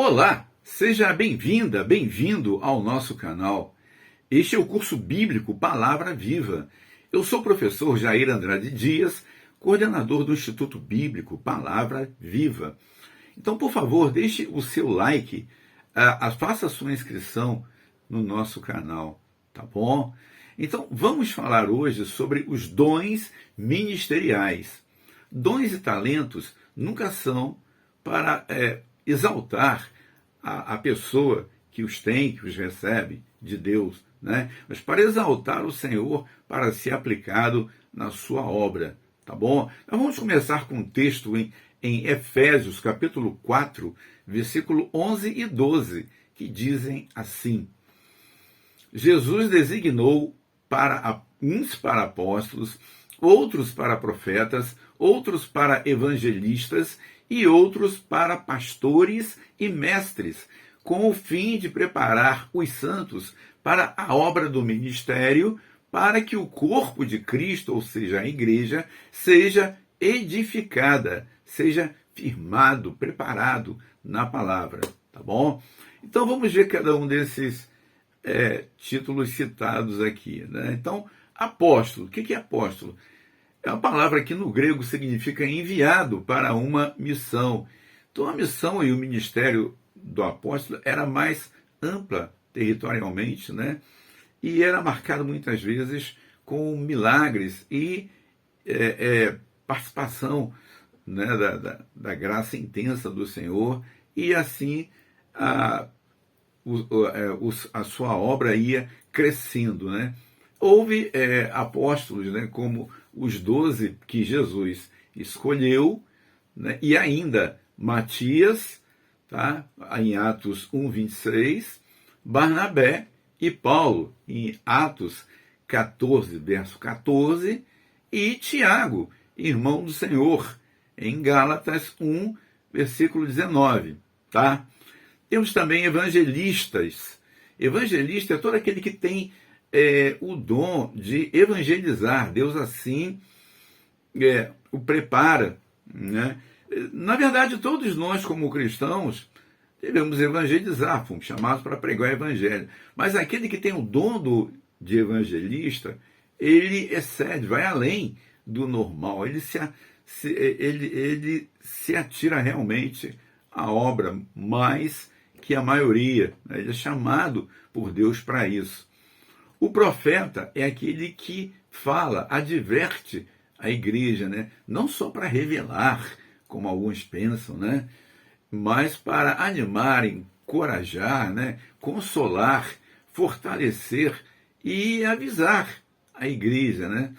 Olá, seja bem-vinda, bem-vindo ao nosso canal. Este é o curso bíblico Palavra Viva. Eu sou o professor Jair Andrade Dias, coordenador do Instituto Bíblico Palavra Viva. Então, por favor, deixe o seu like, faça a sua inscrição no nosso canal, tá bom? Então, vamos falar hoje sobre os dons ministeriais. Dons e talentos nunca são para exaltar a pessoa que os tem, que os recebe de Deus, né? Mas para exaltar o Senhor, para ser aplicado na sua obra, tá bom? Nós vamos começar com um texto em Efésios, capítulo 4, versículo 11 e 12, que dizem assim: Jesus designou uns para apóstolos, outros para profetas, outros para evangelistas e outros para pastores e mestres, com o fim de preparar os santos para a obra do ministério, para que o corpo de Cristo, ou seja, a igreja, seja edificada, seja firmado, preparado na palavra, tá bom? Então vamos ver cada um desses títulos citados aqui, né? Então, apóstolo, o que é apóstolo? É uma palavra que no grego significa enviado para uma missão. Então a missão e o ministério do apóstolo era mais ampla territorialmente, né? E era marcado muitas vezes com milagres e participação, né, da graça intensa do Senhor, e assim a sua obra ia crescendo, né? Houve apóstolos, né, como os 12 que Jesus escolheu, né, e ainda Matias, tá, em Atos 1:26, Barnabé e Paulo, em Atos 14, verso 14, e Tiago, irmão do Senhor, em Gálatas 1, versículo 19. Tá? Temos também evangelistas. Evangelista é todo aquele que tem o dom de evangelizar. Deus assim o prepara, né? Na verdade, todos nós, como cristãos, devemos evangelizar, fomos chamados para pregar o evangelho. Mas aquele que tem o dom de evangelista, ele excede, vai além do normal, ele se atira realmente à obra mais que a maioria, né? Ele é chamado por Deus para isso. O profeta é aquele que fala, adverte a igreja, né? Não só para revelar, como alguns pensam, né? Mas para animar, encorajar, né? Consolar, fortalecer e avisar a igreja, né?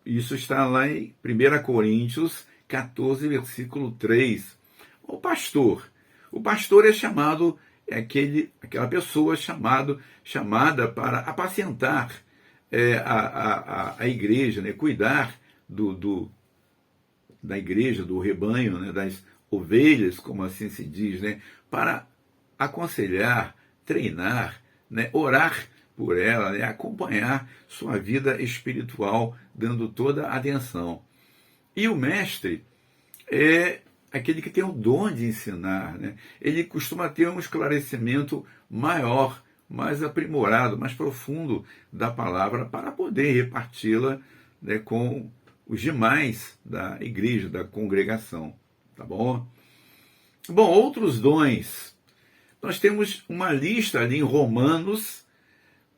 Isso está lá em 1 Coríntios 14, versículo 3. O pastor é chamado, aquela pessoa chamada para apacentar a igreja, né? Cuidar da igreja, do rebanho, né? Das ovelhas, como assim se diz, né? Para aconselhar, treinar, né? Orar por ela, né? Acompanhar sua vida espiritual, dando toda a atenção. E o mestre é aquele que tem o dom de ensinar, né? Ele costuma ter um esclarecimento maior, mais aprimorado, mais profundo da palavra, para poder reparti-la, né, com os demais da igreja, da congregação, tá bom? Bom, outros dons. Nós temos uma lista ali em Romanos,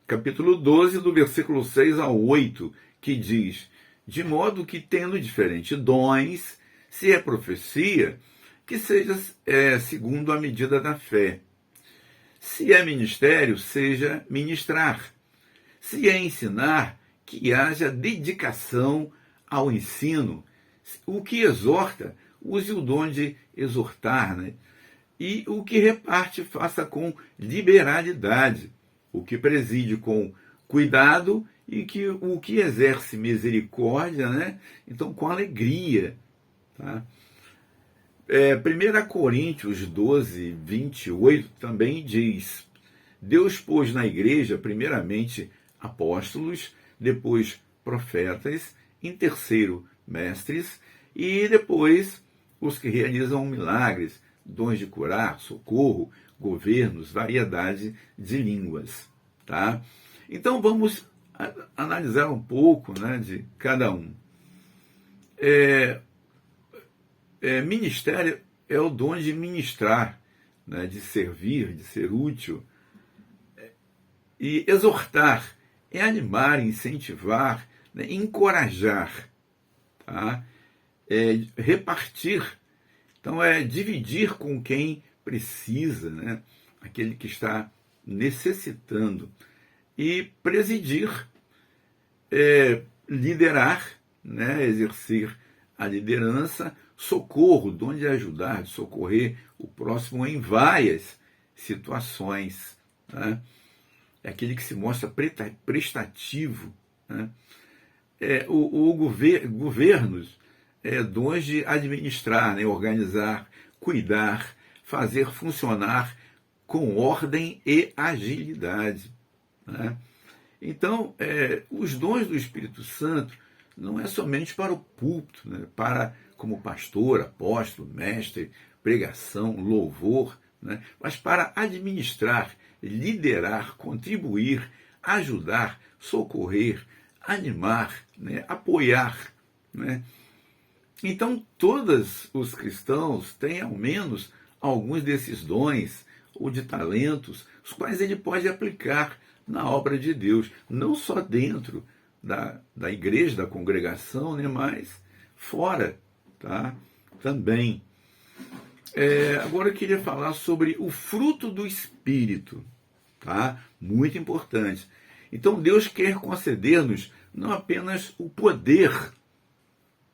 capítulo 12, do versículo 6 ao 8, que diz: de modo que, tendo diferentes dons, se é profecia, que seja segundo a medida da fé. Se é ministério, seja ministrar. Se é ensinar, que haja dedicação ao ensino. O que exorta, use o dom de exortar, né? E o que reparte, faça com liberalidade. O que preside com cuidado e o que exerce misericórdia, né? Então, com alegria. Tá? 1 Coríntios 12, 28 também diz: Deus pôs na igreja primeiramente apóstolos, depois profetas, em terceiro mestres, e depois os que realizam milagres, dons de curar, socorro, governos, variedade de línguas. Tá? Então vamos analisar um pouco, né, de cada um. Ministério é o dom de ministrar, né, de servir, de ser útil. E exortar é animar, incentivar, né, encorajar. Tá? Repartir, então é dividir com quem precisa, né, aquele que está necessitando. E presidir, liderar, né, exercer a liderança, socorro, dom de ajudar, de socorrer o próximo em várias situações. Né? É aquele que se mostra prestativo. Né? Governos, dons de administrar, né, organizar, cuidar, fazer funcionar com ordem e agilidade. Né? Então, os dons do Espírito Santo não é somente para o púlpito, né, para como pastor, apóstolo, mestre, pregação, louvor, né, mas para administrar, liderar, contribuir, ajudar, socorrer, animar, né, apoiar. Né? Então, todos os cristãos têm ao menos alguns desses dons ou de talentos, os quais ele pode aplicar na obra de Deus, não só dentro da igreja, da congregação, né, mas fora, tá? Também. Agora eu queria falar sobre o fruto do Espírito, tá? Muito importante. Então Deus quer conceder-nos não apenas o poder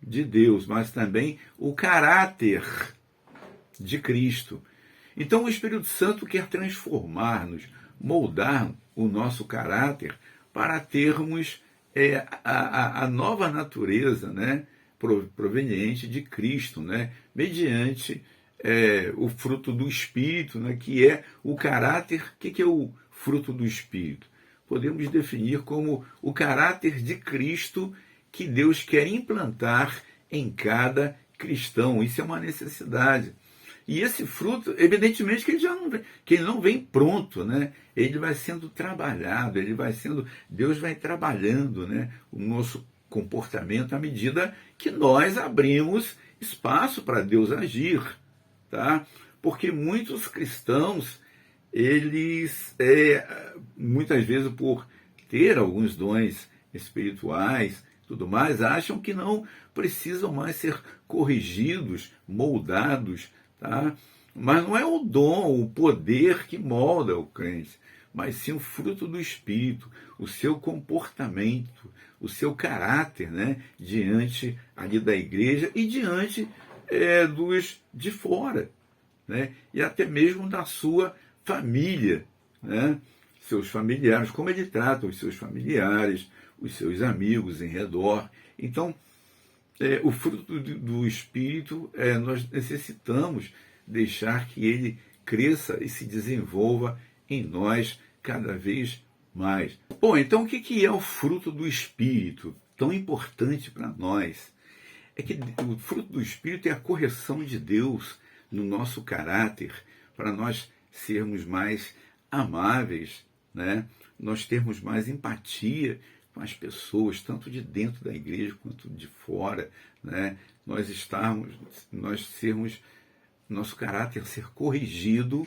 de Deus, mas também o caráter de Cristo. Então o Espírito Santo quer transformar-nos, moldar o nosso caráter para termos a nova natureza, né, proveniente de Cristo, né, mediante o fruto do Espírito, né, que é o caráter. O que é o fruto do Espírito? Podemos definir como o caráter de Cristo que Deus quer implantar em cada cristão. Isso é uma necessidade. E esse fruto, evidentemente, que ele não vem pronto, né? Ele vai sendo trabalhado, Deus vai trabalhando, né, o nosso comportamento à medida que nós abrimos espaço para Deus agir, tá? Porque muitos cristãos, eles, muitas vezes por ter alguns dons espirituais, tudo mais, acham que não precisam mais ser corrigidos, moldados, tá? Mas não é o dom, o poder que molda o crente, mas sim o fruto do Espírito, o seu comportamento, o seu caráter, né, diante ali da igreja e diante dos de fora, né, e até mesmo da sua família, né, seus familiares, como ele trata os seus familiares, os seus amigos em redor. Então, o fruto do Espírito, nós necessitamos deixar que ele cresça e se desenvolva em nós cada vez mais. Bom, então o que é o fruto do Espírito? Tão importante para nós. É que o fruto do Espírito é a correção de Deus no nosso caráter, para nós sermos mais amáveis, né? Nós termos mais empatia com as pessoas, tanto de dentro da igreja quanto de fora, né? Nós sermos, nosso caráter ser corrigido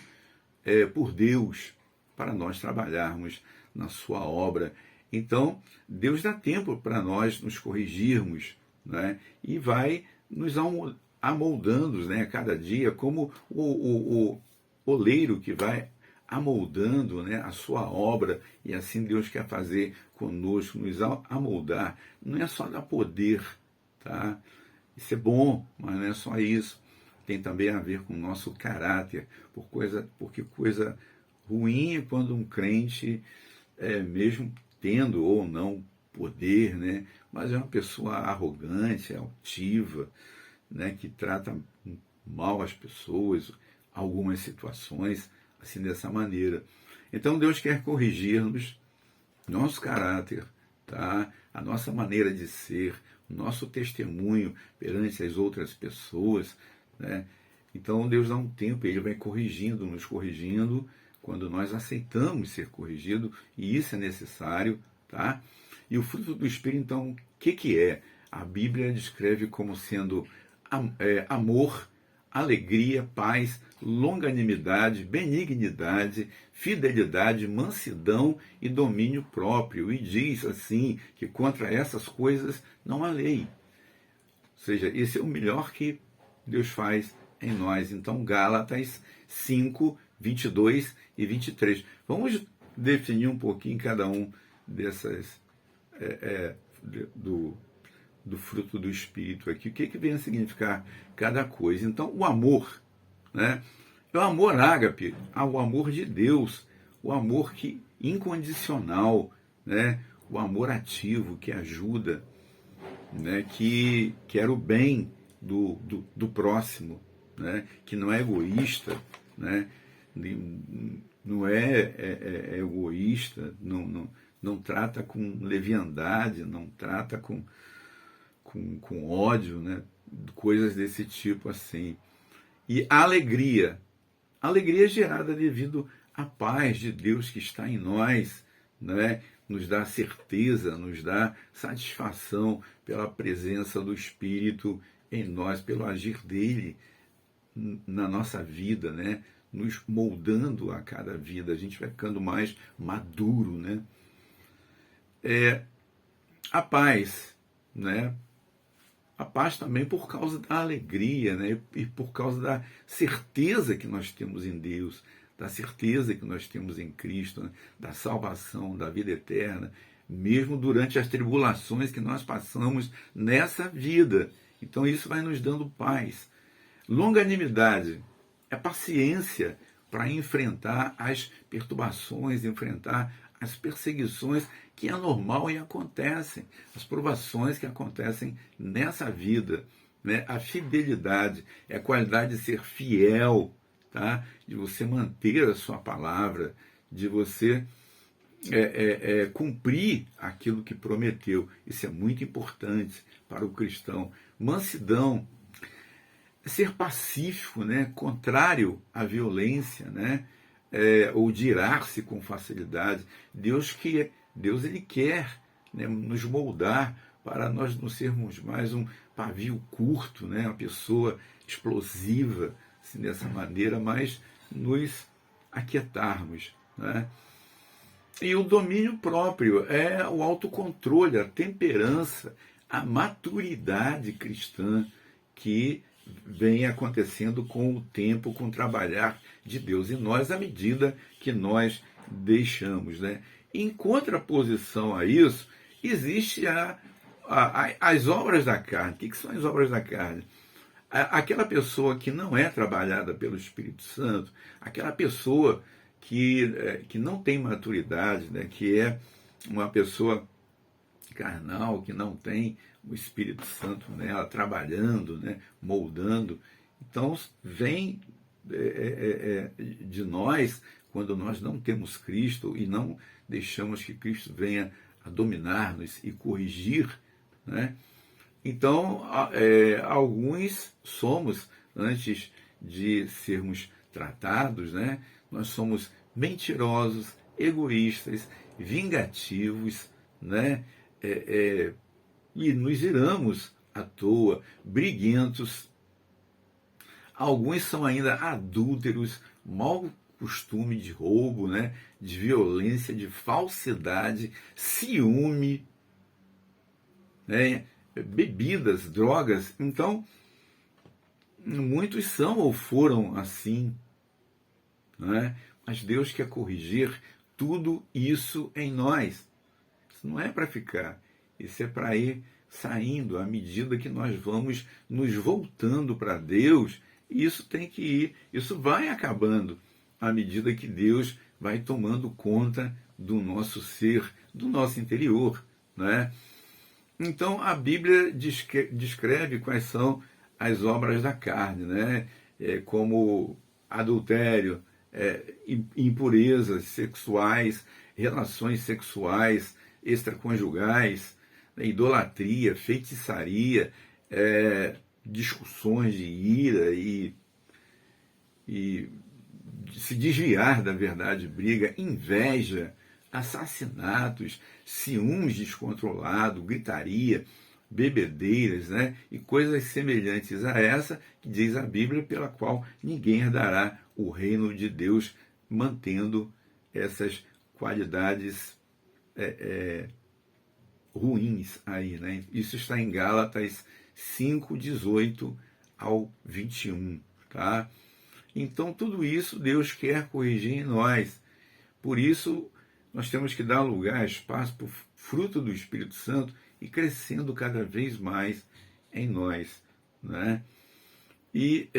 por Deus, para nós trabalharmos na sua obra. Então, Deus dá tempo para nós nos corrigirmos, né? E vai nos amoldando, né, a cada dia, como o oleiro que vai amoldando, né, a sua obra, e assim Deus quer fazer conosco, nos amoldar. Não é só dar poder, tá? Isso é bom, mas não é só isso. Tem também a ver com o nosso caráter, porque coisa ruim é quando um crente, mesmo tendo ou não poder, né, mas é uma pessoa arrogante, altiva, né, que trata mal as pessoas, algumas situações, assim, dessa maneira. Então Deus quer corrigir-nos, nosso caráter, tá? A nossa maneira de ser, o nosso testemunho perante as outras pessoas, né? Então Deus dá um tempo, ele vai corrigindo, nos corrigindo, quando nós aceitamos ser corrigido, e isso é necessário, tá? E o fruto do Espírito, então, o que é? A Bíblia descreve como sendo amor, alegria, paz, longanimidade, benignidade, fidelidade, mansidão e domínio próprio. E diz assim, que contra essas coisas não há lei. Ou seja, esse é o melhor que Deus faz em nós. Então, Gálatas 5, 22 e 23. Vamos definir um pouquinho cada um dessas, do fruto do Espírito aqui. O que vem a significar cada coisa? Então, o amor, né? É o amor ágape, o amor de Deus, o amor incondicional, né? O amor ativo que ajuda, né? Que quer o bem do próximo, né? Que não é egoísta, né? Não é egoísta, não trata com leviandade, não trata com ódio, né? Coisas desse tipo assim. E a alegria é gerada devido à paz de Deus que está em nós, né? Nos dá certeza, nos dá satisfação pela presença do Espírito em nós, pelo agir dele na nossa vida, né? Nos moldando a cada vida. A gente vai ficando mais maduro, né? A paz, né? A paz também por causa da alegria, né? E por causa da certeza que nós temos em Deus, da certeza que nós temos em Cristo, né? Da salvação, da vida eterna, mesmo durante as tribulações que nós passamos nessa vida. Então isso vai nos dando paz. Longanimidade é paciência para enfrentar as perturbações, enfrentar as perseguições que é normal e acontecem, as provações que acontecem nessa vida, né? A fidelidade é a qualidade de ser fiel, tá? De você manter a sua palavra, de você cumprir aquilo que prometeu. Isso é muito importante para o cristão. Mansidão, ser pacífico, né? Contrário à violência, né? Ou de irar-se com facilidade. Deus ele quer, né, nos moldar para nós não sermos mais um pavio curto, né, uma pessoa explosiva, assim, dessa maneira, mas nos aquietarmos, né? E o domínio próprio é o autocontrole, a temperança, a maturidade cristã que vem acontecendo com o tempo, com o trabalhar de Deus em nós, à medida que nós deixamos, né? Em contraposição a isso, existe as obras da carne. O que são as obras da carne? Aquela pessoa que não é trabalhada pelo Espírito Santo, aquela pessoa que não tem maturidade, né? Que é uma pessoa carnal, que não tem o Espírito Santo nela, trabalhando, né, moldando. Então, vem de nós, quando nós não temos Cristo e não deixamos que Cristo venha a dominar-nos e corrigir, né? Então, alguns somos, antes de sermos tratados, né, nós somos mentirosos, egoístas, vingativos, né? E nos iramos à toa, briguentos. Alguns são ainda adúlteros, mau costume de roubo, né? De violência, de falsidade, ciúme, né? Bebidas, drogas. Então, muitos são ou foram assim, né? Mas Deus quer corrigir tudo isso em nós. Isso não é para ficar, isso é para ir saindo à medida que nós vamos nos voltando para Deus. E isso tem que ir, isso vai acabando à medida que Deus vai tomando conta do nosso ser, do nosso interior, né? Então a Bíblia descreve quais são as obras da carne, né? Como adultério, impurezas sexuais, relações sexuais extraconjugais, né, idolatria, feitiçaria, discussões de ira e e se desviar da verdade, briga, inveja, assassinatos, ciúmes descontrolado, gritaria, bebedeiras, né? E coisas semelhantes a essa, que diz a Bíblia, pela qual ninguém herdará o reino de Deus, mantendo essas qualidades ruins aí, né? Isso está em Gálatas 5, 18 ao 21, tá? Então, tudo isso Deus quer corrigir em nós. Por isso, nós temos que dar lugar, espaço para o fruto do Espírito Santo e crescendo cada vez mais em nós, né? E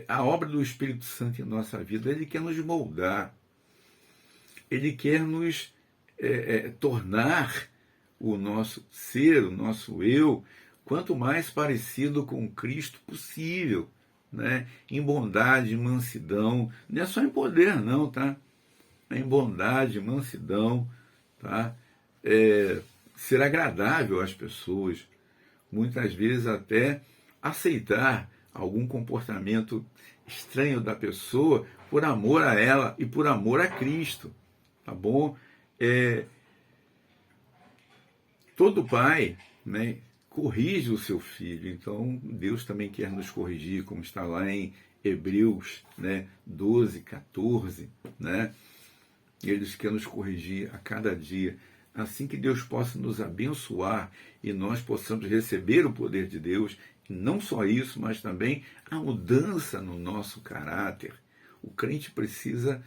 a obra do Espírito Santo em nossa vida, ele quer nos moldar, ele quer nos tornar o nosso ser, o nosso eu, quanto mais parecido com Cristo possível, né? Em bondade, mansidão, não é só em poder não, tá? É em bondade, mansidão, tá? Ser agradável às pessoas, muitas vezes até aceitar algum comportamento estranho da pessoa por amor a ela e por amor a Cristo, tá bom? Todo pai, né, corrige o seu filho, então Deus também quer nos corrigir, como está lá em Hebreus, né, 12, 14, né? Eles querem nos corrigir a cada dia, assim que Deus possa nos abençoar e nós possamos receber o poder de Deus, e não só isso, mas também a mudança no nosso caráter. O crente precisa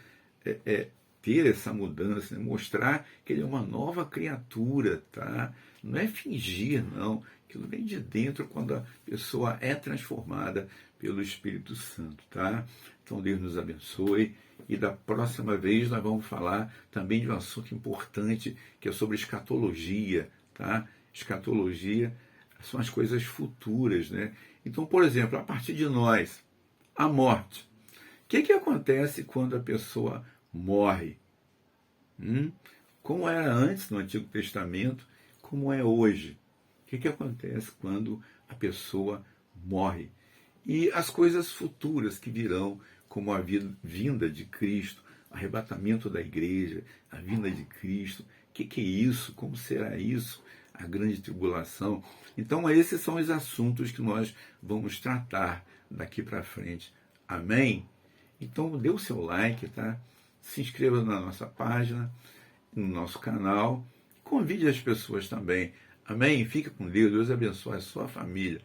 ter essa mudança, né? Mostrar que ele é uma nova criatura, tá? Não é fingir, não. Aquilo vem de dentro quando a pessoa é transformada pelo Espírito Santo, tá? Então Deus nos abençoe. E da próxima vez nós vamos falar também de um assunto importante, que é sobre escatologia, tá? Escatologia são as coisas futuras, né? Então, por exemplo, a partir de nós, a morte. O que acontece quando a pessoa morre? Como era antes no Antigo Testamento, como é hoje? O que acontece quando a pessoa morre? E as coisas futuras que virão, como a vinda de Cristo, arrebatamento da igreja, a vinda de Cristo. O que é isso? Como será isso? A grande tribulação. Então, esses são os assuntos que nós vamos tratar daqui para frente. Amém? Então, dê o seu like, tá? Se inscreva na nossa página, no nosso canal. Convide as pessoas também. Amém? Fique com Deus. Deus abençoe a sua família.